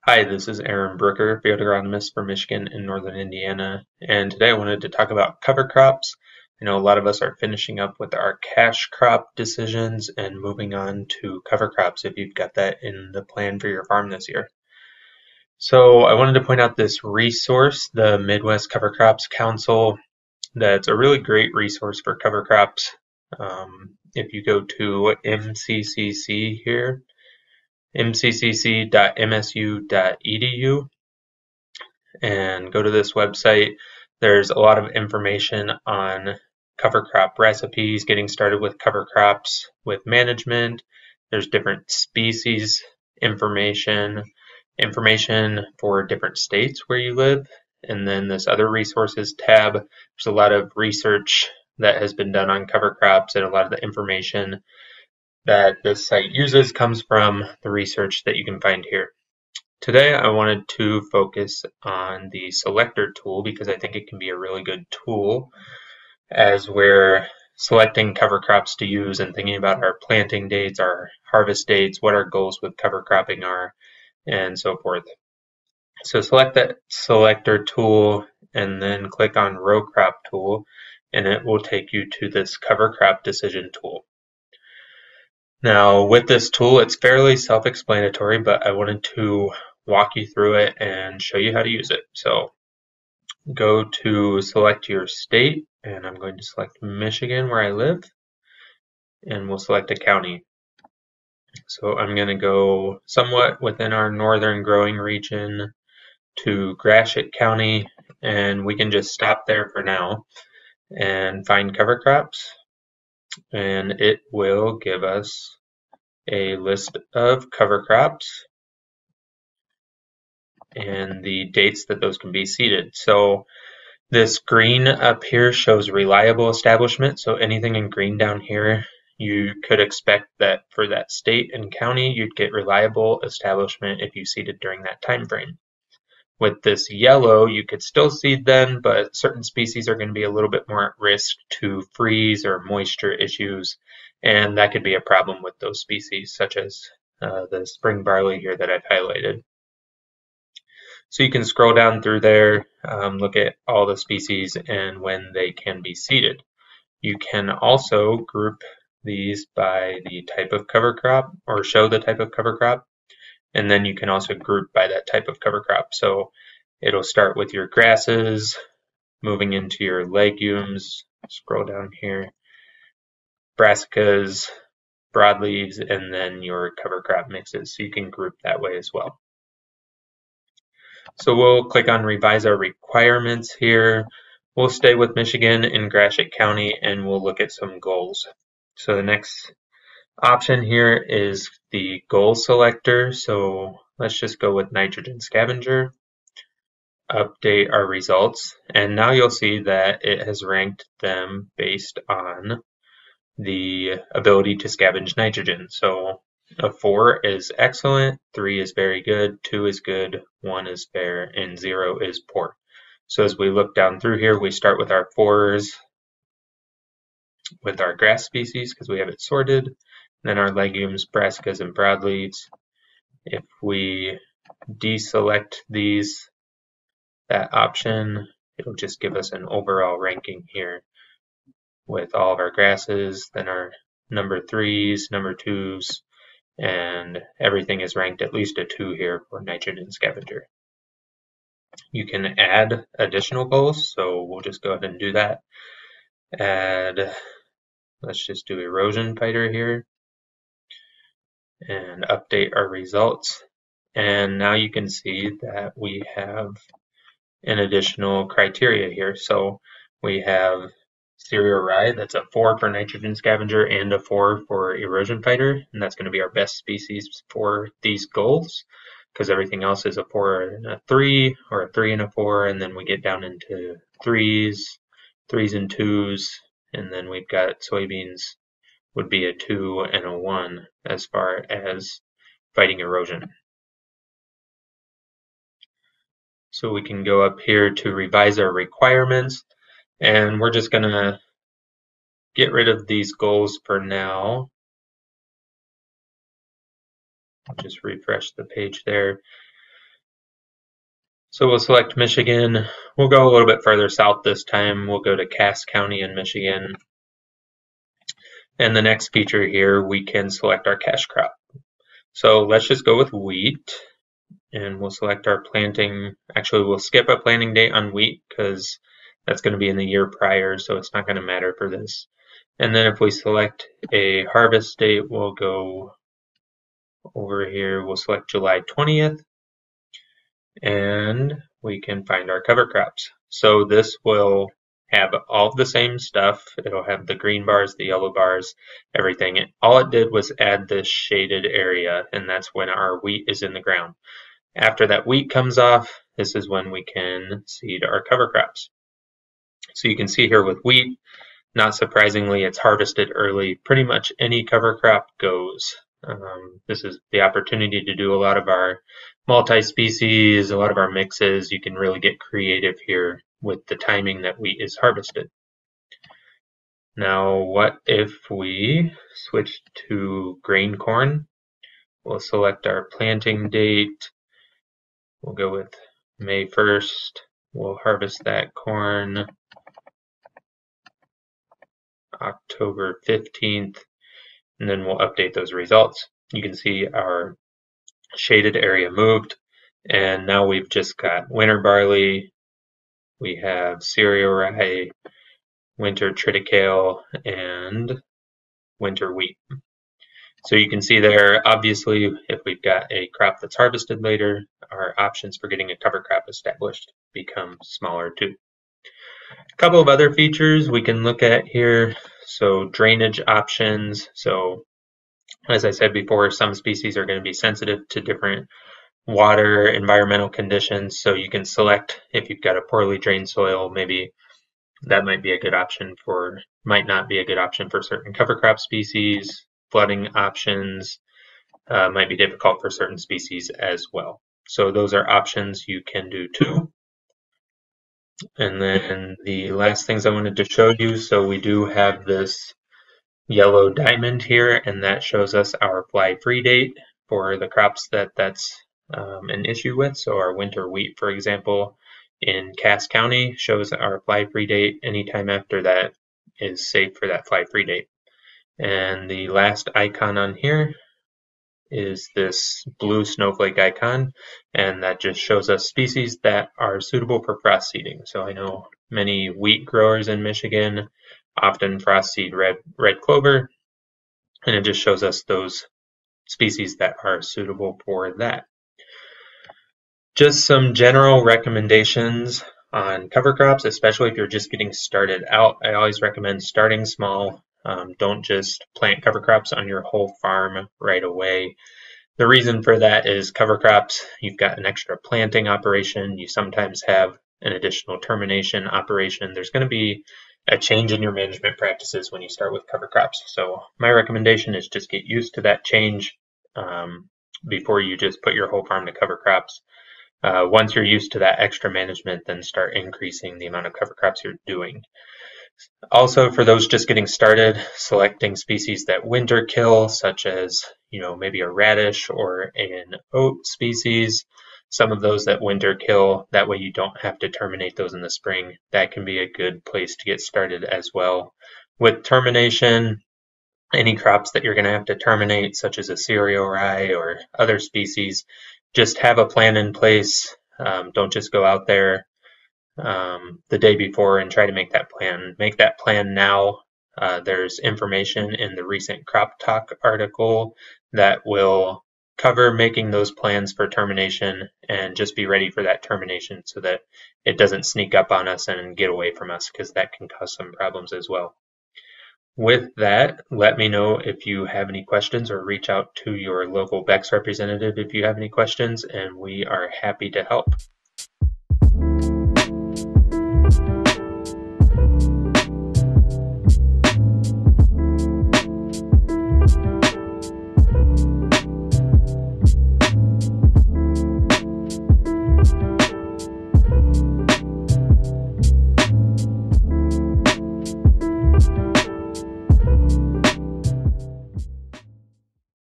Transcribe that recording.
Hi, this is Aaron Brooker, field agronomist for Michigan and Northern Indiana, and today I wanted to talk about cover crops. I know a lot of us are finishing up with our cash crop decisions and moving on to cover crops if you've got that in the plan for your farm this year. So I wanted to point out this resource, the Midwest Cover Crops Council, that's a really great resource for cover crops. If you go to MCCC here, mccc.msu.edu, and go to this website. There's a lot of information on cover crop recipes, getting started with cover crops with management. There's different species information for different states where you live. And then this other resources tab, there's a lot of research that has been done on cover crops, and a lot of the information that this site uses comes from the research that you can find here. Today I wanted to focus on the Selector Tool because I think it can be a really good tool as we're selecting cover crops to use and thinking about our planting dates, our harvest dates, what our goals with cover cropping are, and so forth. So select that Selector Tool and then click on Row Crop Tool, and it will take you to this cover crop decision tool. Now with this tool, it's fairly self-explanatory, but I wanted to walk you through it and show you how to use it. So go to select your state, and I'm going to select Michigan where I live, and we'll select a county. So I'm going to go somewhat within our northern growing region to Gratiot County, and we can just stop there for now and find cover crops, and it will give us a list of cover crops and the dates that those can be seeded. So this green up here shows reliable establishment. So anything in green down here, you could expect that for that state and county, you'd get reliable establishment if you seeded during that time frame. With this yellow, you could still seed then, but certain species are going to be a little bit more at risk to freeze or moisture issues, and that could be a problem with those species, such as the spring barley here that I've highlighted. So you can scroll down through there, look at all the species and when they can be seeded. You can also group these by the type of cover crop, or show the type of cover crop, and then you can also group by that type of cover crop. So it'll start with your grasses, moving into your legumes, scroll down here, brassicas, broadleaves, and then your cover crop mixes. So you can group that way as well. So we'll click on revise our requirements here. We'll stay with Michigan in Gratiot County, and we'll look at some goals. So the next option here is the goal selector. So let's just go with nitrogen scavenger. Update our results, and now you'll see that it has ranked them based on the ability to scavenge nitrogen. So a 4 is excellent, 3 is very good, 2 is good, 1 is fair, and 0 is poor. So as we look down through here, we start with our 4s with our grass species because we have it sorted, then our legumes, brassicas, and broadleaves. If we deselect that option, it'll just give us an overall ranking here with all of our grasses, then our number 3s, number 2s, and everything is ranked at least a 2 here for nitrogen scavenger. You can add additional goals, so we'll just go ahead and do that. Let's just do erosion fighter here and update our results. And now you can see that we have an additional criteria here. So we have cereal rye, that's a 4 for nitrogen scavenger and a 4 for erosion fighter, and that's going to be our best species for these goals because everything else is a 4 and a 3, or a 3 and a 4, and then we get down into 3s and 2s, and then we've got soybeans would be a 2 and a 1 as far as fighting erosion. So we can go up here to revise our requirements, and we're just going to get rid of these goals for now. Just refresh the page there. So we'll select Michigan. We'll go a little bit further south this time. We'll go to Cass County in Michigan. And the next feature here, we can select our cash crop. So let's just go with wheat, and we'll select our planting. Actually, we'll skip a planting date on wheat because that's going to be in the year prior, so it's not going to matter for this. And then if we select a harvest date, we'll go over here, we'll select July 20th, and we can find our cover crops. So this will have all of the same stuff. It'll have the green bars, the yellow bars, everything. All it did was add this shaded area, and that's when our wheat is in the ground. After that wheat comes off, this is when we can seed our cover crops. So you can see here with wheat, not surprisingly, it's harvested early. Pretty much any cover crop goes. This is the opportunity to do a lot of our multi-species, a lot of our mixes. You can really get creative here with the timing that wheat is harvested. Now, what if we switch to grain corn? We'll select our planting date. We'll go with May 1st. We'll harvest that corn October 15th, and then we'll update those results. You can see our shaded area moved, and now we've just got winter barley, we have cereal rye, winter triticale, and winter wheat. So you can see there, obviously, if we've got a crop that's harvested later, our options for getting a cover crop established become smaller too. A couple of other features we can look at here. So drainage options. So as I said before, some species are going to be sensitive to different water, environmental conditions. So you can select if you've got a poorly drained soil, maybe that might be a good option for, might not be a good option for certain cover crop species. Flooding options might be difficult for certain species as well. So those are options you can do too. And then the last things I wanted to show you, so we do have this yellow diamond here, and that shows us our fly-free date for the crops that's an issue with. So our winter wheat, for example, in Cass County shows our fly-free date. Anytime after that is safe for that fly-free date. And the last icon on here is this blue snowflake icon, and that just shows us species that are suitable for frost seeding. So I know many wheat growers in Michigan often frost seed red clover, and it just shows us those species that are suitable for that. Just some general recommendations on cover crops, especially if you're just getting started out. I always recommend starting small. Don't just plant cover crops on your whole farm right away. The reason for that is cover crops, you've got an extra planting operation. You sometimes have an additional termination operation. There's going to be a change in your management practices when you start with cover crops. So my recommendation is just get used to that change before you just put your whole farm to cover crops. Once you're used to that extra management, then start increasing the amount of cover crops you're doing. Also, for those just getting started, selecting species that winter kill, such as maybe a radish or an oat species. Some of those that winter kill, that way you don't have to terminate those in the spring. That can be a good place to get started as well. With termination, any crops that you're going to have to terminate, such as a cereal rye or other species, just have a plan in place. Don't just go out there the day before and try to make that plan. Make that plan now. There's information in the recent Crop Talk article that will cover making those plans for termination, and just be ready for that termination so that it doesn't sneak up on us and get away from us, because that can cause some problems as well. With that, let me know if you have any questions, or reach out to your local Beck's representative if you have any questions, and we are happy to help.